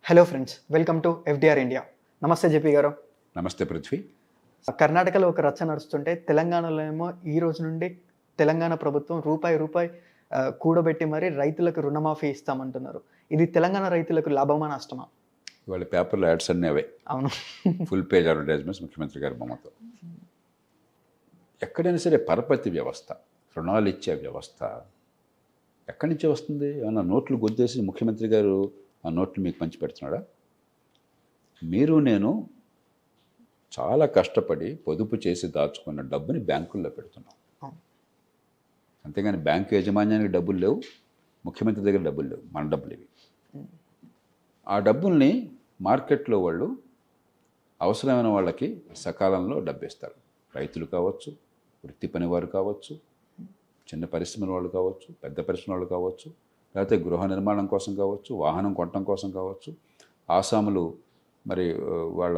Hello friends, welcome to FDR India. నమస్తే JP గారు. నమస్తే పృథ్వీ. కర్ణాటకలో ఒక రచ్చ నడుస్తుంటే తెలంగాణలో ఏమో ఈ రోజు నుండి తెలంగాణ ప్రభుత్వం రూపాయి కూడబెట్టి మరి రైతులకు రుణమాఫీ ఇస్తామంటున్నారు. ఇది తెలంగాణ రైతులకు లాభమా నష్టమా? ఇవాళ పేపర్లో యాడ్స్ అన్నీ అవే. అవును. ఫుల్ పేజ్ అడ్వర్టైజ్మెంట్స్ ముఖ్యమంత్రి గారి బొమ్మతో. ఎక్కడైనా సరే పరపతి వ్యవస్థ, రుణాలు ఇచ్చే వ్యవస్థ ఎక్కడి నుంచి వస్తుంది? ఏమన్నా నోట్లు గుద్దేసి ముఖ్యమంత్రి గారు ఆ నోట్లు మీకు పంచి పెడుతున్నాడా? మీరు నేను చాలా కష్టపడి పొదుపు చేసి దాచుకున్న డబ్బుని బ్యాంకుల్లో పెడుతున్నాం. అంతేగాని బ్యాంకు యాజమాన్యానికి డబ్బులు లేవు, ముఖ్యమంత్రి దగ్గర డబ్బులు లేవు, మన డబ్బులు ఇవి. ఆ డబ్బుల్ని మార్కెట్లో వాళ్ళు అవసరమైన వాళ్ళకి సకాలంలో డబ్బిస్తారు. రైతులు కావచ్చు, వృత్తి పనివారు కావచ్చు, చిన్న పరిశ్రమల వాళ్ళు కావచ్చు, పెద్ద పరిశ్రమ వాళ్ళు కావచ్చు, లేకపోతే గృహ నిర్మాణం కోసం కావచ్చు, వాహనం కొనటం కోసం కావచ్చు, ఆసాములు మరి వాళ్ళ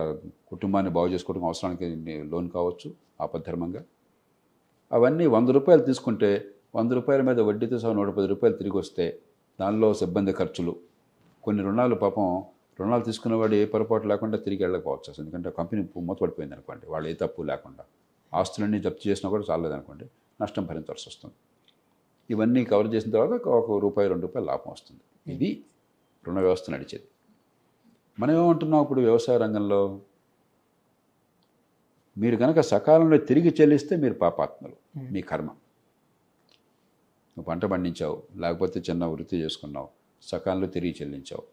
కుటుంబాన్ని బాగు చేసుకోవడం అవసరానికి లోన్ కావచ్చు ఆపద్ధర్మంగా. అవన్నీ 100 రూపాయలు తీసుకుంటే 100 రూపాయల మీద వడ్డీతో సహా 110 రూపాయలు తిరిగి వస్తే దానిలో సిబ్బంది ఖర్చులు, కొన్ని రుణాలు పాపం రుణాలు తీసుకున్నవాడు ఏ పొరపాటు లేకుండా తిరిగి వెళ్ళకపోవచ్చు అసలు. ఎందుకంటే కంపెనీ మూతపడిపోయింది అనుకోండి, వాళ్ళు ఏ తప్పు లేకుండా ఆస్తులన్నీ జప్తు చేసినా కూడా చాలేదనుకోండి, నష్టం భరించాల్సి వస్తుంది. ఇవన్నీ కవర్ చేసిన తర్వాత ₹1, ₹2 లాభం వస్తుంది. ఇది రుణ వ్యవస్థ నడిచేది. మనం ఏమంటున్నాం ఇప్పుడు వ్యవసాయ రంగంలో? మీరు కనుక సకాలంలో తిరిగి చెల్లిస్తే మీరు పాపాత్మలు, మీ కర్మ. నువ్వు పంట పండించావు, లేకపోతే చిన్న వృత్తి చేసుకున్నావు, సకాలంలో తిరిగి చెల్లించావు,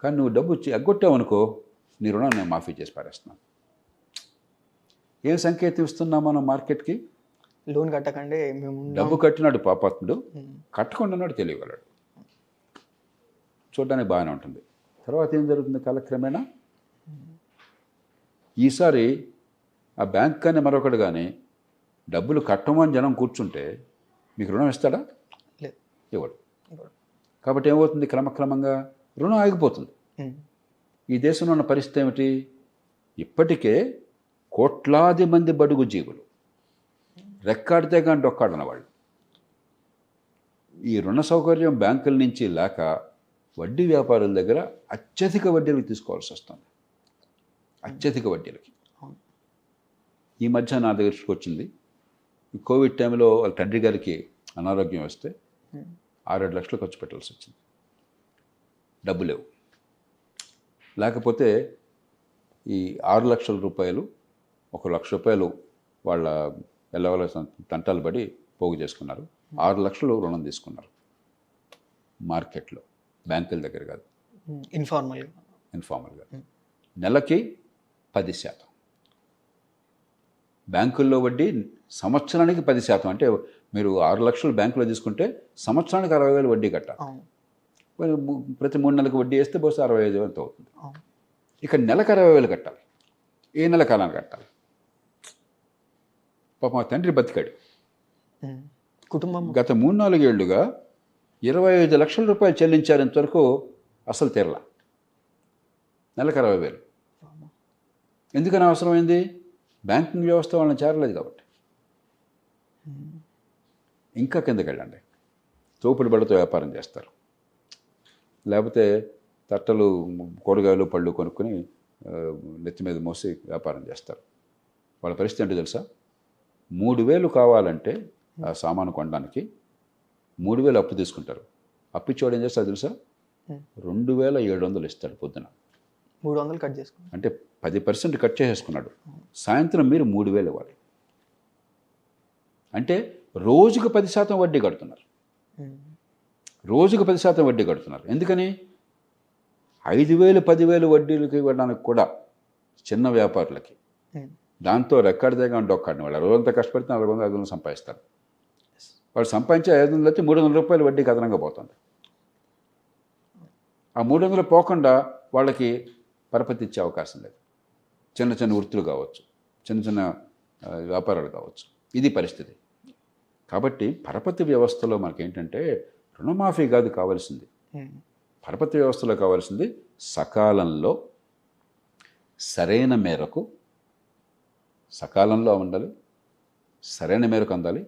కానీ నువ్వు డబ్బు ఎగ్గొట్టావు అనుకో, నీ రుణాన్ని నేను మాఫీ చేసి పారేస్తున్నాను. ఏం సంకేతం ఇస్తున్నాం మనం మార్కెట్కి? లోన్ కట్టకండి, మేము డబ్బు కట్టినాడు పాపాత్ముడు, కట్టకుండా ఉన్నాడు తెలియగలడు. చూడడానికి బాగానే ఉంటుంది. తర్వాత ఏం జరుగుతుంది? కాలక్రమేణా ఈసారి ఆ బ్యాంక్ కానీ మరొకటి కానీ డబ్బులు కట్టమని జనం కూర్చుంటే మీకు రుణం ఇస్తాడా? ఇవ్వడు. కాబట్టి ఏమవుతుంది? క్రమక్రమంగా రుణం ఆగిపోతుంది. ఈ దేశంలో ఉన్న పరిస్థితి ఏమిటి? ఇప్పటికే కోట్లాది మంది బడుగు జీవులు, రెక్కాడితే కానీ డొక్కాడన వాళ్ళు, ఈ రుణ సౌకర్యం బ్యాంకుల నుంచి లేక వడ్డీ వ్యాపారుల దగ్గర అత్యధిక వడ్డీలకు తీసుకోవాల్సి వస్తుంది. అత్యధిక వడ్డీలకి. ఈ మధ్య నా దగ్గరికి వచ్చింది, ఈ కోవిడ్ టైంలో వాళ్ళ తండ్రి గారికి అనారోగ్యం వస్తే 6-7 లక్షలు ఖర్చు పెట్టాల్సి వచ్చింది. డబ్బు లేవు. లేకపోతే ఈ 6 లక్షల రూపాయలు, 1 లక్ష రూపాయలు వాళ్ళ ఎల్లవల తంటాలు పడి పోగు చేసుకున్నారు. 6 లక్షలు రుణం తీసుకున్నారు మార్కెట్లో, బ్యాంకుల దగ్గర కాదు, ఇన్ఫార్మల్గా. నెలకి 10%. బ్యాంకుల్లో వడ్డీ సంవత్సరానికి 10%. అంటే మీరు 6 లక్షలు బ్యాంకులో తీసుకుంటే సంవత్సరానికి 60,000 వడ్డీ కట్టాలి. ప్రతి 3 నెలలకు వడ్డీ వేస్తే బహుశా 65,000 అవుతుంది. ఇక నెలకు 60,000 కట్టాలి. ఏ నెల కాలానికి కట్టాలి? పాప మా తండ్రి బతికాడు. కుటుంబం గత 3-4 ఏళ్లుగా 25 లక్షల రూపాయలు చెల్లించారు. ఇంతవరకు అసలు తీరలా. నెలకు 60,000. ఎందుకని అవసరమైంది? బ్యాంకింగ్ వ్యవస్థ వాళ్ళని చేరలేదు కాబట్టి. ఇంకా కిందకి వెళ్ళండి, తోపుడు బళ్ళతో వ్యాపారం చేస్తారు, లేకపోతే తట్టలు, కూరగాయలు, పళ్ళు కొనుక్కొని నెత్తి మీద మోసి వ్యాపారం చేస్తారు. వాళ్ళ పరిస్థితి ఏంటో తెలుసా? 3,000 కావాలంటే ఆ సామాను కొనడానికి 3,000 అప్పు తీసుకుంటారు. అప్పు ఇచ్చేవాడు ఏం చేస్తాడు తెలుసా? 2,700 ఇస్తాడు పొద్దున. 300 కట్ చేసుకున్నాడు. అంటే 10% కట్ చేసేసుకున్నాడు. సాయంత్రం మీరు 3,000 ఇవ్వాలి. అంటే రోజుకు 10% వడ్డీ కడుతున్నారు. రోజుకు 10% వడ్డీ కడుతున్నారు. ఎందుకని? 5,000, 10,000 వడ్డీలకి ఇవ్వడానికి కూడా చిన్న వ్యాపారులకి, దాంతో రెక్కాడితే కానీ డొక్కాడిన వాళ్ళు రోజంతా కష్టపడితే 400-500 సంపాదిస్తారు. వాళ్ళు సంపాదించే 500 అయితే 300 రూపాయలు వడ్డీకి అదనంగా పోతుంది. ఆ 300 పోకుండా వాళ్ళకి పరపతి ఇచ్చే అవకాశం లేదు. చిన్న చిన్న వృత్తులు కావచ్చు, చిన్న చిన్న వ్యాపారాలు కావచ్చు. ఇది పరిస్థితి. కాబట్టి పరపతి వ్యవస్థలో మనకేంటంటే రుణమాఫీ కాదు కావాల్సింది. పరపతి వ్యవస్థలో కావాల్సింది సకాలంలో, సరైన మేరకు, సకాలంలో ఉండాలి, సరైన మేరకు అందాలి,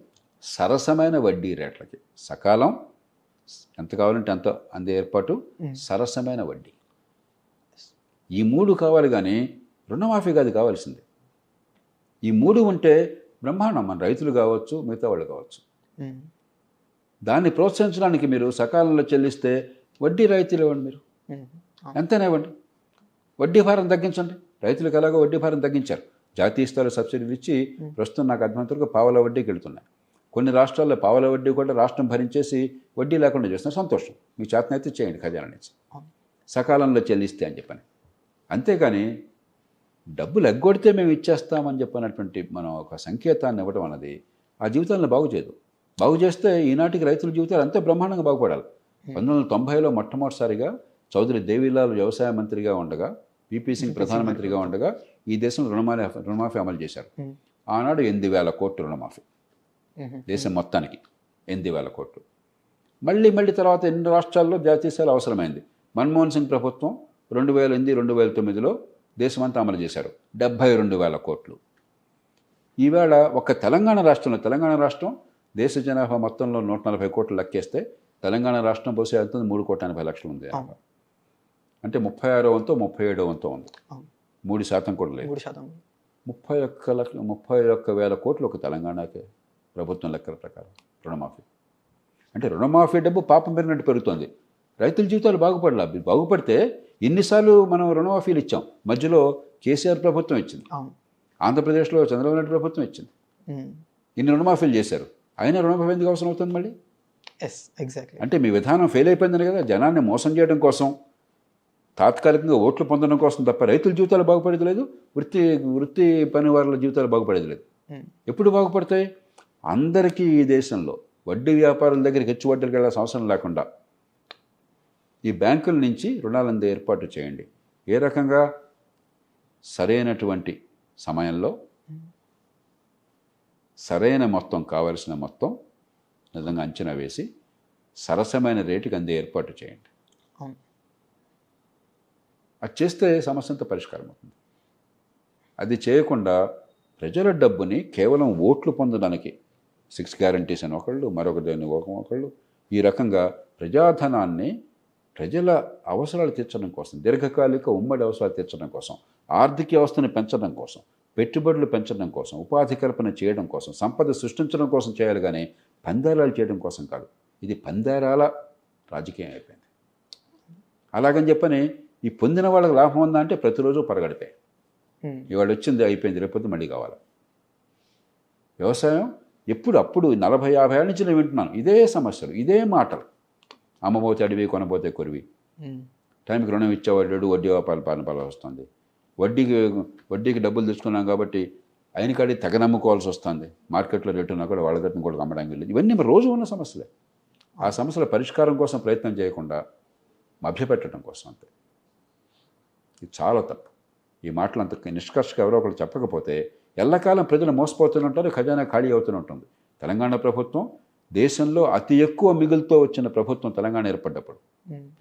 సరసమైన వడ్డీ రేట్లకి. సకాలం ఎంత కావాలంటే అంత అందే ఏర్పాటు, సరసమైన వడ్డీ. ఈ 3 కావాలి కానీ రుణమాఫీ కాదు కావాల్సింది. ఈ 3 ఉంటే బ్రహ్మాండం, మన రైతులు కావచ్చు, మిగతా వాళ్ళు కావచ్చు. దాన్ని ప్రోత్సహించడానికి మీరు సకాలంలో చెల్లిస్తే వడ్డీ రైతులు ఇవ్వండి, మీరు ఎంతైనా ఇవ్వండి, వడ్డీ భారం తగ్గించండి. రైతులకు ఎలాగో వడ్డీ భారం తగ్గించారు, జాతీయ స్థాయిలో సబ్సిడీలు ఇచ్చి ప్రస్తుతం నాకు అర్థమంతవరకు పావలా వడ్డీకి వెళ్తున్నాయి. కొన్ని రాష్ట్రాల్లో పావలా వడ్డీ కూడా రాష్ట్రం భరించేసి వడ్డీ లేకుండా చేస్తున్నారు. సంతోషం, మీకు చేతనైతే చేయండి ఖజానా నుంచి, సకాలంలో చెల్లిస్తే అని చెప్పని. అంతేకాని డబ్బులు ఎగ్గొడితే మేము ఇచ్చేస్తామని చెప్పినటువంటి మనం ఒక సంకేతాన్ని ఇవ్వడం అన్నది ఆ జీవితాలను బాగు చేయదు. బాగు చేస్తే ఈనాటికి రైతుల జీవితాలు అంతే బ్రహ్మాండంగా బాగుపడాలి. 1990లో మొట్టమొదటిసారిగా చౌదరి దేవీలాల్ వ్యవసాయ మంత్రిగా ఉండగా, పిపి సింగ్ ప్రధానమంత్రిగా ఉండగా ఈ దేశంలో రుణమాఫీ అమలు చేశారు. ఆనాడు 8,000 కోట్లు రుణమాఫీ దేశం మొత్తానికి, 8,000 కోట్లు. మళ్ళీ తర్వాత ఎన్ని రాష్ట్రాల్లో జాతీయ స్థాయిలో అవసరమైంది. మన్మోహన్ సింగ్ ప్రభుత్వం 2008-2009లో దేశమంతా అమలు చేశారు, 72,000 కోట్లు. ఈవేళ ఒక తెలంగాణ రాష్ట్రం దేశ జనాభా మొత్తంలో 140 కోట్లు లెక్కేస్తే తెలంగాణ రాష్ట్రం బహుశా వెళ్తుంది 3,80,00,000 ఉంది. అంటే 36వ వంతో 37వ వంతో ఉంది, 3% కూడా లేదు. 31,000 కోట్లు ఒక తెలంగాణకే ప్రభుత్వం లెక్కల ప్రకారం రుణమాఫీ. అంటే రుణమాఫీ డబ్బు పాపం పెరిగినట్టు పెరుగుతుంది. రైతుల జీవితాలు బాగుపడితే ఇన్నిసార్లు మనం రుణమాఫీలు ఇచ్చాం. మధ్యలో కేసీఆర్ ప్రభుత్వం ఇచ్చింది, ఆంధ్రప్రదేశ్లో చంద్రబాబు నాయుడు ప్రభుత్వం ఇచ్చింది, ఇన్ని రుణమాఫీలు చేశారు. అయినా రుణమాఫీ ఎందుకు అవసరం అవుతుంది మళ్ళీ? అంటే మీ విధానం ఫెయిల్ అయిపోయిందని కదా, జనాన్ని మోసం చేయడం కోసం, తాత్కాలికంగా ఓట్లు పొందడం కోసం తప్ప రైతుల జీవితాలు బాగుపడేది లేదు, వృత్తి పని వాళ్ళ జీవితాలు బాగుపడేది లేదు. ఎప్పుడు బాగుపడతాయి? అందరికీ ఈ దేశంలో వడ్డీ వ్యాపారుల దగ్గరికి హెచ్చు వడ్డీలకు వెళ్ళాల్సిన అవసరం లేకుండా ఈ బ్యాంకుల నుంచి రుణాలందే ఏర్పాటు చేయండి. ఏ రకంగా? సరైనటువంటి సమయంలో సరైన మొత్తం, కావలసిన మొత్తం నిజంగా అంచనా వేసి సరసమైన రేటుకి అందే ఏర్పాటు చేయండి. అది చేస్తే సమస్య అంతా పరిష్కారం అవుతుంది. అది చేయకుండా ప్రజల డబ్బుని కేవలం ఓట్లు పొందడానికి 6 గ్యారంటీస్ అని ఒకళ్ళు, మరొకదాన్ని ఒకళ్ళు, ఈ రకంగా ప్రజాధనాన్ని ప్రజల అవసరాలు తీర్చడం కోసం, దీర్ఘకాలిక ఉమ్మడి అవసరాలు తీర్చడం కోసం, ఆర్థిక వ్యవస్థను పెంచడం కోసం, పెట్టుబడులు పెంచడం కోసం, ఉపాధి కల్పన చేయడం కోసం, సంపద సృష్టించడం కోసం చేయాలి కానీ పందేరాలు చేయడం కోసం కాదు. ఇది పందేరాల రాజకీయం అయిపోయింది. అలాగని చెప్పని ఈ పొందిన వాళ్ళకి లాభం ఉందా అంటే ప్రతిరోజు పరగడిపే, ఇవాళ వచ్చింది అయిపోయింది, రేపొద్దు మళ్ళీ కావాలి. వ్యవసాయం అప్పుడు 40-50 ఏళ్ళ నుంచి నేను వింటున్నాను ఇదే సమస్యలు, ఇదే మాటలు. అమ్మబోతే అడివి, కొనబోతే కొరివి, టైంకి రుణం ఇచ్చేవాడు, వడ్డీ పాలన వస్తుంది, వడ్డీకి డబ్బులు తెచ్చుకున్నాం కాబట్టి ఆయన కాడి తెగ నమ్ముకోవాల్సి వస్తుంది, మార్కెట్లో రేటు ఉన్నా కూడా వాళ్ళ దగ్గర కూడా అమ్మడానికి వెళ్ళి, ఇవన్నీ రోజు ఉన్న సమస్యలే. ఆ సమస్యల పరిష్కారం కోసం ప్రయత్నం చేయకుండా మభ్యపెట్టడం కోసం అంతే. ఇది చాలా తప్పు. ఈ మాటలు అంత నిష్కర్షగా ఎవరో ఒకరు చెప్పకపోతే ఎల్లకాలం ప్రజలు మోసపోతూనే ఉంటారు, ఖజానా ఖాళీ అవుతూనే ఉంటుంది. తెలంగాణ ప్రభుత్వం దేశంలో అతి ఎక్కువ మిగులుతో వచ్చిన ప్రభుత్వం. తెలంగాణ ఏర్పడ్డప్పుడు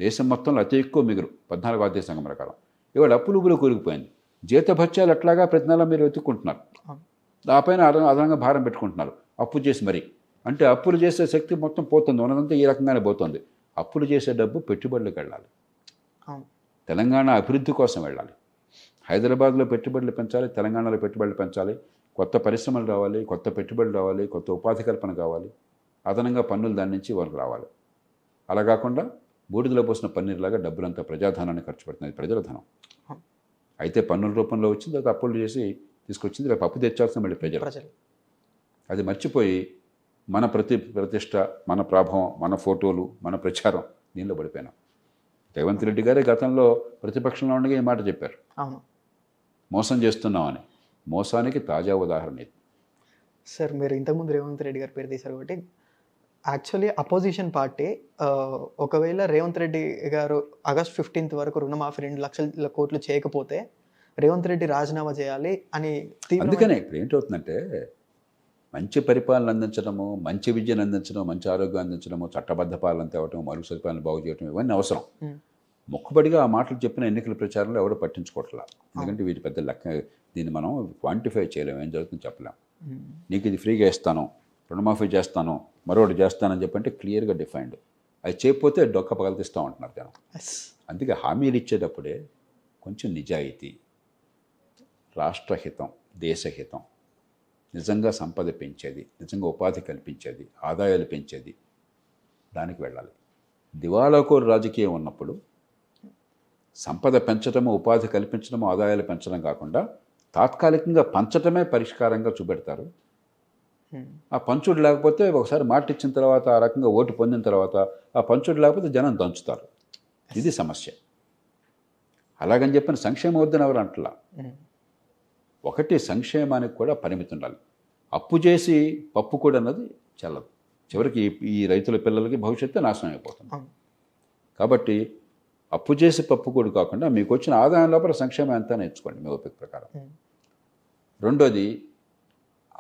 దేశం మొత్తంలో అతి ఎక్కువ మిగులు 14వ ఆర్థిక సంఘం ప్రకారం. ఇవాళ అప్పులు కూరుకుపోయింది. జీతభత్యాలు ఎట్లాగా ప్రతి నెల మీరు వెతుక్కుంటున్నారు, ఆ పైన అదనంగా భారం పెట్టుకుంటున్నారు అప్పు చేసి. మరి అంటే అప్పులు చేసే శక్తి మొత్తం పోతుంది, ఉన్నదంతా ఈ రకంగానే పోతుంది. అప్పులు చేసే డబ్బు పెట్టుబడులకు వెళ్ళాలి, తెలంగాణ అభివృద్ధి కోసం వెళ్ళాలి. హైదరాబాద్లో పెట్టుబడులు పెంచాలి, తెలంగాణలో పెట్టుబడులు పెంచాలి, కొత్త పరిశ్రమలు రావాలి, కొత్త పెట్టుబడులు రావాలి, కొత్త ఉపాధి కల్పన కావాలి, అదనంగా పన్నులు దాని నుంచి వాళ్ళకి రావాలి. అలా కాకుండా బూడిదలో పోసిన పన్నీరులాగా డబ్బులంతా ప్రజాధనాన్ని ఖర్చు పెడుతుంది. ప్రజల ధనం అయితే పన్నుల రూపంలో వచ్చింది, అది అప్పులు చేసి తీసుకొచ్చింది, రేపు అప్పు తెచ్చాల్సిన మళ్ళీ ప్రజలు. అది మర్చిపోయి మన ప్రతిష్ట, మన ప్రాభవం, మన ఫోటోలు, మన ప్రచారం, దీనిలో పడిపోయినాం. రేవంత్ రెడ్డి గారే గతంలో ప్రతిపక్షంలో ఉండగా ఈ మాట చెప్పారు, మోసం చేస్తున్నామని. మోసానికి తాజా ఉదాహరణ ఇది. సార్, మీరు ఇంతకుముందు రేవంత్ రెడ్డి గారు పేరు తీశారు కాబట్టి యాక్చువల్లీ అపోజిషన్ పార్టీ ఒకవేళ రేవంత్ రెడ్డి గారు ఆగస్ట్ 15th వరకు రుణమాఫీ 2 లక్షల కోట్లు చేయకపోతే రేవంత్ రెడ్డి రాజీనామా చేయాలి అని. అందుకనే ఇప్పుడు ఏంటవుతుందంటే మంచి పరిపాలన అందించడము, మంచి విద్యను అందించడం, మంచి ఆరోగ్యం అందించడము, చట్టబద్ధ పాలన తేవటం, మరుగు సదుపాయాలను బాగు చేయడం, ఇవన్నీ అవసరం. మొక్కుబడిగా ఆ మాటలు చెప్పిన ఎన్నికల ప్రచారంలో ఎవడో పట్టించుకోవట్లా. ఎందుకంటే వీటి పెద్ద లెక్క, దీన్ని మనం క్వాంటిఫై చేయలేము, ఏం జరుగుతుందో చెప్పలేము. నీకు ఇది ఫ్రీగా ఇస్తాను, రుణమాఫీ చేస్తాను, మరొకటి చేస్తానని చెప్పంటే క్లియర్గా డిఫైన్డ్. అది చేయకపోతే డొక్క పగలతీస్తూ ఉంటున్నారు జనం. అందుకే హామీలు ఇచ్చేటప్పుడే కొంచెం నిజాయితీ, రాష్ట్రహితం, దేశహితం, నిజంగా సంపద పెంచేది, నిజంగా ఉపాధి కల్పించేది, ఆదాయాలు పెంచేది, దానికి వెళ్ళాలి. దివాళాకోరు రాజకీయం ఉన్నప్పుడు సంపద పెంచడము, ఉపాధి కల్పించడము, ఆదాయాలు పెంచడం కాకుండా తాత్కాలికంగా పంచడమే పరిష్కారంగా చూపెడతారు. ఆ పంచుడు లేకపోతే ఒకసారి మాట ఇచ్చిన తర్వాత, ఆ రకంగా ఓటు పొందిన తర్వాత ఆ పంచుడు లేకపోతే జనం దంచుతారు. ఇది సమస్య. అలాగని చెప్పిన సంక్షేమం వద్దని ఎవరు అంటలా. ఒకటి, సంక్షేమానికి కూడా పరిమితి ఉండాలి. అప్పు చేసి పప్పు కూడా అన్నది చెల్లదు. చివరికి ఈ రైతుల పిల్లలకి భవిష్యత్తు నాశనం అయిపోతుంది. కాబట్టి అప్పు చేసి పప్పు కూడా కాకుండా మీకు వచ్చిన ఆదాయం లోపల సంక్షేమం ఎంత నేర్చుకోండి మీ ఓపిక ప్రకారం. రెండోది,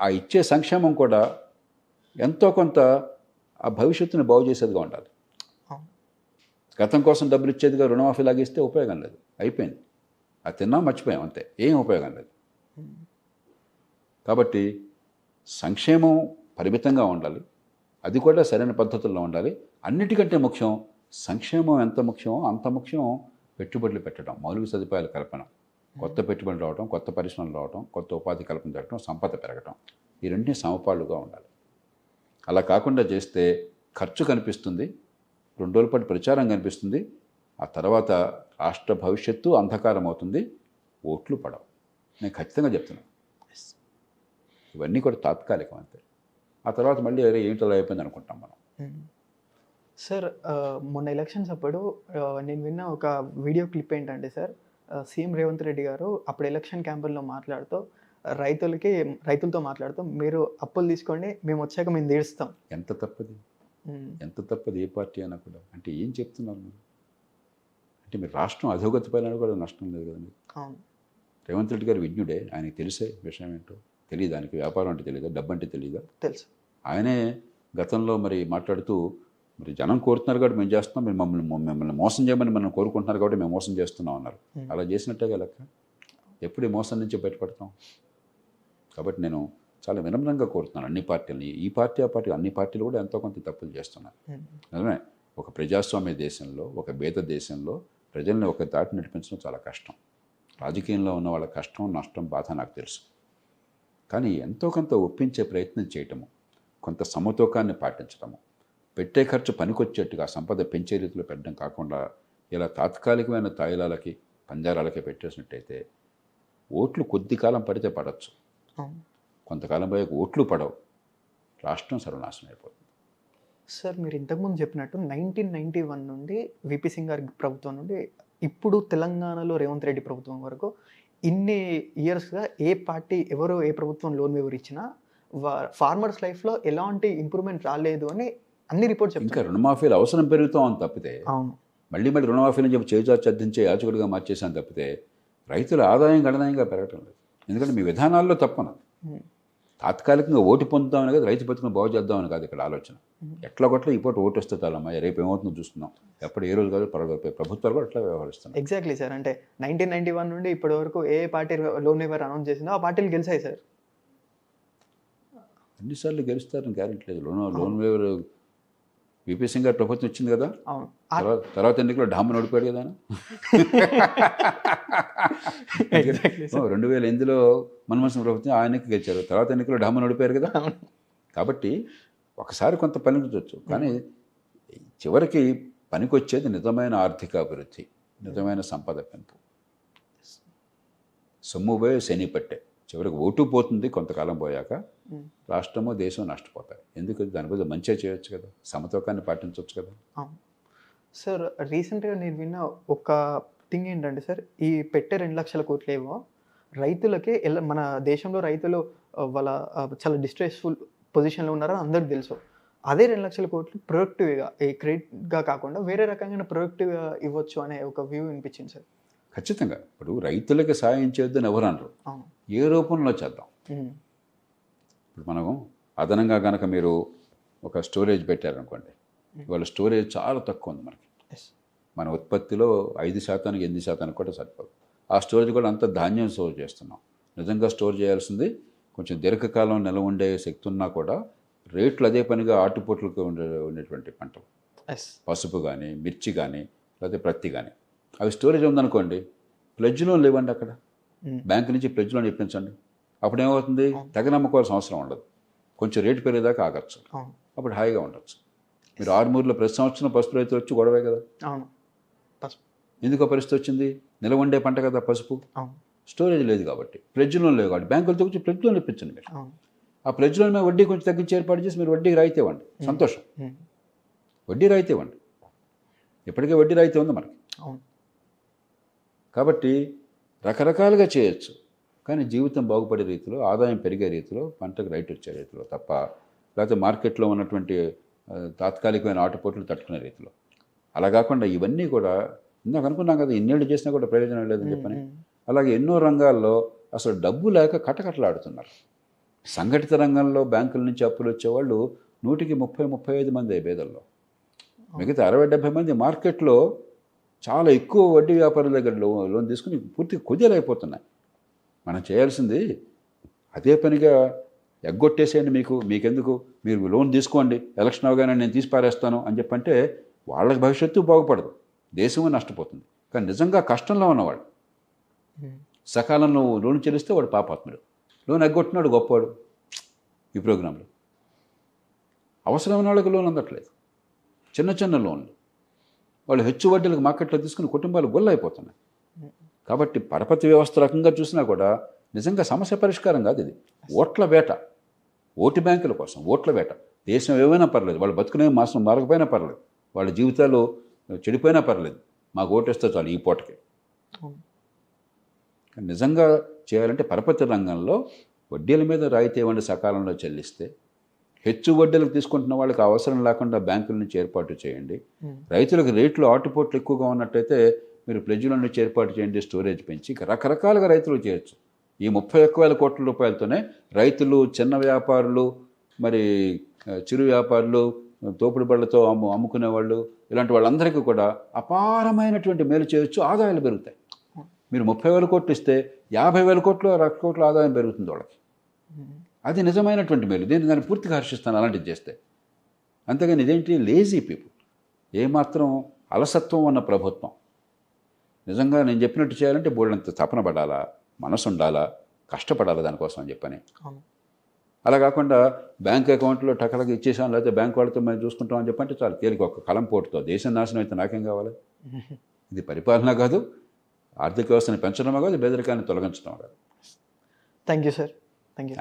ఆ ఇచ్చే సంక్షేమం కూడా ఎంతో కొంత ఆ భవిష్యత్తుని బాగు చేసేదిగా ఉండాలి. గతం కోసం డబ్బులు ఇచ్చేదిగా రుణమాఫీ లాగిస్తే ఉపయోగం లేదు, అయిపోయింది. అది తిన్నాం, మర్చిపోయాం, అంతే, ఏం ఉపయోగం లేదు. కాబట్టి సంక్షేమం పరిమితంగా ఉండాలి, అది కూడా సరైన పద్ధతుల్లో ఉండాలి. అన్నిటికంటే ముఖ్యం, సంక్షేమం ఎంత ముఖ్యమో అంత ముఖ్యం పెట్టుబడులు పెట్టడం, మౌలిక సదుపాయాల కల్పన, కొత్త పెట్టుబడులు రావడం, కొత్త పరిశ్రమలు రావడం, కొత్త ఉపాధి కల్పన జరగడం, సంపద పెరగడం, ఈ రెండింటినీ సమపాలుగా ఉండాలి. అలా కాకుండా చేస్తే ఖర్చు కనిపిస్తుంది, 2 రోజుల పాటు ప్రచారం కనిపిస్తుంది, ఆ తర్వాత రాష్ట్ర భవిష్యత్తు అంధకారం అవుతుంది, ఓట్లు పడవు. నేను ఖచ్చితంగా చెప్తున్నాను. ఇవన్నీ కూడా తాత్కాలికం అంతే. ఆ తర్వాత మళ్ళీ ఏంటో అయిపోయింది అనుకుంటాం మనం. సార్, మొన్న ఎలక్షన్స్ అప్పుడు నేను విన్న ఒక వీడియో క్లిప్ ఏంటంటే సార్, సీఎం రేవంత్ రెడ్డి గారు అప్పుడు ఎలక్షన్ క్యాంపెయిన్లో మాట్లాడుతూ రైతులతో మాట్లాడుతూ, మీరు అప్పులు తీసుకోండి, మేము వచ్చాక మేము తీరుస్తాం. ఎంత తప్పది, ఎంత తప్పది ఏ పార్టీ అయినా కూడా. అంటే ఏం చెప్తున్నారు మీరు? అంటే మీరు రాష్ట్రం అధోగతి పైన కూడా నష్టం లేదు కదా మీకు. అవును. రేవంత్ రెడ్డి గారు విజ్ఞుడే, ఆయనకి తెలిసే విషయం ఏంటో తెలియదు. ఆయనకి వ్యాపారం అంటే తెలియదా, డబ్బు అంటే తెలియదా? తెలుసు. ఆయనే గతంలో మరి మాట్లాడుతూ, మరి జనం కోరుతున్నారు కాబట్టి మేము చేస్తున్నాం, మీరు మిమ్మల్ని మోసం చేయమని మనం కోరుకుంటున్నారు కాబట్టి మేము మోసం చేస్తున్నాం అన్నారు. అలా చేసినట్టుగా లెక్క. ఎప్పుడు ఈ మోసం నుంచి బయటపడతాం? కాబట్టి నేను చాలా వినమ్రంగా కోరుతున్నాను అన్ని పార్టీలని, ఈ పార్టీ ఆ పార్టీ, అన్ని పార్టీలు కూడా ఎంతో కొంత తప్పులు చేస్తున్నారు. నిజమే, ఒక ప్రజాస్వామ్య దేశంలో, ఒక భేద దేశంలో ప్రజల్ని ఒక దాటి నడిపించడం చాలా కష్టం. రాజకీయంలో ఉన్న వాళ్ళ కష్టం, నష్టం, బాధ నాకు తెలుసు. కానీ ఎంతో కొంత ఒప్పించే ప్రయత్నం చేయటము, కొంత సమతూకాన్ని పాటించడము, పెట్టే ఖర్చు పనికొచ్చేట్టుగా సంపద పెంచే రీతిలో పెట్టడం కాకుండా ఇలా తాత్కాలికమైన తాయిలాలకి, పంజారాలకి పెట్టేసినట్టయితే ఓట్లు కొద్ది కాలం పడితే పడవచ్చు, కొంతకాలం పోయాక ఓట్లు పడవు, రాష్ట్రం సర్వనాశనం అయిపోతుంది. సార్, మీరు ఇంతకుముందు చెప్పినట్టు 1991 నుండి విపి సింగ్ గారి ప్రభుత్వం నుండి ఇప్పుడు తెలంగాణలో రేవంత్ రెడ్డి ప్రభుత్వం వరకు ఇన్ని ఇయర్స్గా ఏ పార్టీ ఎవరు ఏ ప్రభుత్వం లోన్ వేవర్ ఇచ్చినా ఫార్మర్స్ లైఫ్లో ఎలాంటి ఇంప్రూవ్మెంట్ రాలేదు అని అన్ని రిపోర్ట్స్ ఇంకా రుణమాఫీలు అవసరం పెరుగుతాం అని తప్పితే, అవును, మళ్ళీ రుణమాఫీలు చెప్పి చేజార్చి అర్థించే యాచకుడిగా మార్చేసాను తప్పితే రైతుల ఆదాయం గణనీయంగా పెరగటం లేదు. ఎందుకంటే మీ విధానాల్లో తప్పను. తాత్కాలికంగా ఓటు పొందుతామని కాదు, రైతు బతుకును బాగు చేద్దామని కాదు ఇక్కడ ఆలోచన. ఎట్లా కొట్లా ఈ పూట ఓటు వస్తే చాలమ్మా, రేపు ఏమవుతుందో చూస్తున్నాం, ఎప్పుడు ఏ రోజు కాదు ప్రభుత్వాలు కూడా అట్లా వ్యవహరిస్తున్నాయి. Exactly sir. అంటే 1991 నుండి ఇప్పటి వరకు ఏ పార్టీ లోన్ వేవర్ అనౌన్స్ చేసిందో ఆ పార్టీలు గెలిచాయి సార్. అన్నిసార్లు గెలుస్తారని గ్యారెంటీ లేదు. లోన్ వేవర్ విపి సింగ్ గారు ప్రభుత్వం ఇచ్చింది కదా, అవును. తర్వాత ఎన్నికల్లో డామ్మని ఓడిపోయాడు కదా. 2008లో మన్మోహన్ సింగ్ ప్రభుత్వం ఆయనకి గెలిచారు, తర్వాత ఎన్నికల్లో డామ్మని ఓడిపోయారు కదా. కాబట్టి ఒకసారి కొంత పనికొచ్చు, కానీ చివరికి పనికొచ్చేది నిజమైన ఆర్థిక అభివృద్ధి, నిజమైన సంపద పెంపు. సొమ్ము పోయి శని పట్టే, చివరికి ఓటు పోతుంది, కొంతకాలం పోయాక రాష్ట్రము దేశం నష్టపోతాయి. ఎందుకు? దాని బదులు మంచిగా చేయొచ్చు కదా, సమతూకాన్ని పాటించవచ్చు కదా. సార్, రీసెంట్గా నేను విన్న ఒక థింగ్ ఏంటంటే సార్, ఈ పెట్టే 2 లక్షల కోట్లు ఏవో రైతులకి మన దేశంలో రైతులు వాళ్ళ చాలా డిస్ట్రెస్ఫుల్ పొజిషన్లో ఉన్నారని అందరికి తెలుసు. అదే 2 లక్షల కోట్లు ప్రొడక్టివ్గా, ఈ క్రెడిట్గా కాకుండా వేరే రకంగా ప్రొడక్టివ్గా ఇవ్వచ్చు అనే ఒక వ్యూ వినిపించింది సార్. ఖచ్చితంగా. ఇప్పుడు రైతులకి సాయం చేద్దని ఎవరు అనరు, ఏ రూపంలో చేద్దాం. ఇప్పుడు మనం అదనంగా కనుక మీరు ఒక స్టోరేజ్ పెట్టారనుకోండి, ఇవాళ స్టోరేజ్ చాలా తక్కువ ఉంది మనకి. మన ఉత్పత్తిలో 5%, 8% కూడా సరిపోదు. ఆ స్టోరేజ్ కూడా అంత ధాన్యం స్టోర్ చేస్తున్నాం. నిజంగా స్టోర్ చేయాల్సింది కొంచెం దీర్ఘకాలం నిల్వ ఉండే శక్తి ఉన్నా కూడా రేట్లు అదే పనిగా ఆటుపోట్లకు ఉండేటువంటి పంటలు, పసుపు కానీ, మిర్చి కానీ, లేకపోతే ప్రత్తి కానీ, అవి స్టోరేజ్ ఉందనుకోండి, ప్లెడ్జ్ లోన్లు ఇవ్వండి అక్కడ, ఉమ్, బ్యాంక్ నుంచి ప్లెడ్జ్ లోన్ ఇప్పించండి. అప్పుడు ఏమవుతుంది, తెగ నమ్ముకోవాల్సిన అవసరం ఉండదు, కొంచెం రేటు పెరిగేదాకా ఆగచ్చు, అవును అప్పుడు హాయిగా ఉండొచ్చు. మీరు ఆరుమూరులో ప్రతి సంవత్సరం పసుపు రైతులు వచ్చి గొడవే కదా. అవును పసుపు ఎందుకో పరిస్థితి వచ్చింది, నిల్వ ఉండే పంట కదా పసుపు, అవును స్టోరేజ్ లేదు కాబట్టి, ప్లెడ్జ్ లోన్ లేదు కాబట్టి బ్యాంకులతో వచ్చి ప్లెడ్జ్ లోన్ ఇప్పించండి మీరు. అవును ఆ ప్లెడ్జ్ లోన్ మీద వడ్డీ కొంచెం తగ్గించి ఏర్పాటు చేసి మీరు వడ్డీకి రాయితీ ఇవ్వండి, సంతోషం, ఉమ్, వడ్డీ రాయితీ ఇవ్వండి. ఇప్పటికే వడ్డీ రాయితీ ఉంది మనకి. అవును కాబట్టి రకరకాలుగా చేయొచ్చు, కానీ జీవితం బాగుపడే రీతిలో, ఆదాయం పెరిగే రీతిలో, పంటకు రైట్ వచ్చే రీతిలో తప్ప, లేకపోతే మార్కెట్లో ఉన్నటువంటి తాత్కాలికమైన ఆటుపోట్లు తట్టుకునే రీతిలో. అలా కాకుండా ఇవన్నీ కూడా ఇందాక అనుకున్నాం కదా, ఇన్నేళ్ళు చేసినా కూడా ప్రయోజనం లేదని చెప్పని. అలాగే ఎన్నో రంగాల్లో అసలు డబ్బు లేక కటకటలాడుతున్నారు. సంఘటిత రంగంలో బ్యాంకుల నుంచి అప్పులు వచ్చేవాళ్ళు 100కి 30-35 మంది పేదల్లో, మిగతా 60-70 మంది మార్కెట్లో చాలా ఎక్కువ వడ్డీ వ్యాపారుల దగ్గర లోన్ తీసుకుని పూర్తిగా కుదేలైపోతున్నాయి. మనం చేయాల్సింది అదే పనిగా ఎగ్గొట్టేసేయండి, మీకెందుకు, మీరు లోన్ తీసుకోండి, ఎలక్షన్ అవగానే నేను తీసి పారేస్తాను అని చెప్పంటే వాళ్ళ భవిష్యత్తు బాగుపడదు, దేశమే నష్టపోతుంది. కానీ నిజంగా కష్టంలో ఉన్నవాడు సకాలంలో లోన్ చెల్లిస్తే వాడు పాపాత్ముడు, లోన్ ఎగ్గొట్టినాడు గొప్పవాడు. ఈ ప్రోగ్రాంలో అవసరమైన వాళ్ళకి లోన్ అందట్లేదు, చిన్న చిన్న లోన్లు వాళ్ళు హెచ్చు వడ్డీలకు మార్కెట్లో తీసుకుని కుటుంబాలు గొల్లైపోతున్నాయి. కాబట్టి పరపతి వ్యవస్థ రకంగా చూసినా కూడా నిజంగా సమస్య పరిష్కారం కాదు ఇది. ఓట్ల వేట, ఓటు బ్యాంకుల కోసం ఓట్ల వేట. దేశం ఏమైనా పర్లేదు, వాళ్ళు బతుకునే మాసం మారకపోయినా పర్లేదు, వాళ్ళ జీవితాలు చెడిపోయినా పర్లేదు, మాకు ఓటేస్తే చాలు ఈ పూటకి. నిజంగా చేయాలంటే పరపతి రంగంలో వడ్డీల మీద రాయితీ ఇవ్వండి, సకాలంలో చెల్లిస్తే హెచ్చు వడ్డీలకు తీసుకుంటున్న వాళ్ళకి అవసరం లేకుండా బ్యాంకుల నుంచి ఏర్పాటు చేయండి. రైతులకు రేట్లు ఆటుపోట్లు ఎక్కువగా ఉన్నట్టయితే మీరు ప్లెడ్జ్ల నుంచి ఏర్పాటు చేయండి, స్టోరేజ్ పెంచి రకరకాలుగా రైతులు చేయొచ్చు. ఈ 31,000 కోట్ల రూపాయలతోనే రైతులు, చిన్న వ్యాపారులు, మరి చిరు వ్యాపారులు, తోపుడు బళ్ళతో అమ్ముకునే వాళ్ళు, ఇలాంటి వాళ్ళందరికీ కూడా అపారమైనటువంటి మేలు చేయొచ్చు, ఆదాయాలు పెరుగుతాయి. మీరు 30,000 కోట్లు ఇస్తే 50,000 కోట్లు, 1,00,000 కోట్ల ఆదాయం పెరుగుతుంది వాళ్ళకి. అది నిజమైనటువంటి మేలు, దాన్ని పూర్తిగా హర్షిస్తాను అలాంటిది చేస్తే. అంతేగాని ఇదేంటి లేజీ పీపుల్, ఏమాత్రం అలసత్వం ఉన్న ప్రభుత్వం. నిజంగా నేను చెప్పినట్టు చేయాలంటే బోల్డంత తపన పడాలా, మనసు ఉండాలా, కష్టపడాలా దానికోసం అని చెప్పని. అలా కాకుండా బ్యాంక్ అకౌంట్లో టకలకి ఇచ్చేసాం, లేకపోతే బ్యాంక్ వాళ్ళతో మేము చూసుకుంటాం అని చెప్పంటే చాలా తేలిక, ఒక కలం పోటుతో దేశం నాశనం అయితే నాకేం కావాలి. ఇది పరిపాలన కాదు, ఆర్థిక వ్యవస్థని పెంచడమే కాదు, పేదరికాన్ని తొలగించడం కాదు. Thank you sir, thank you.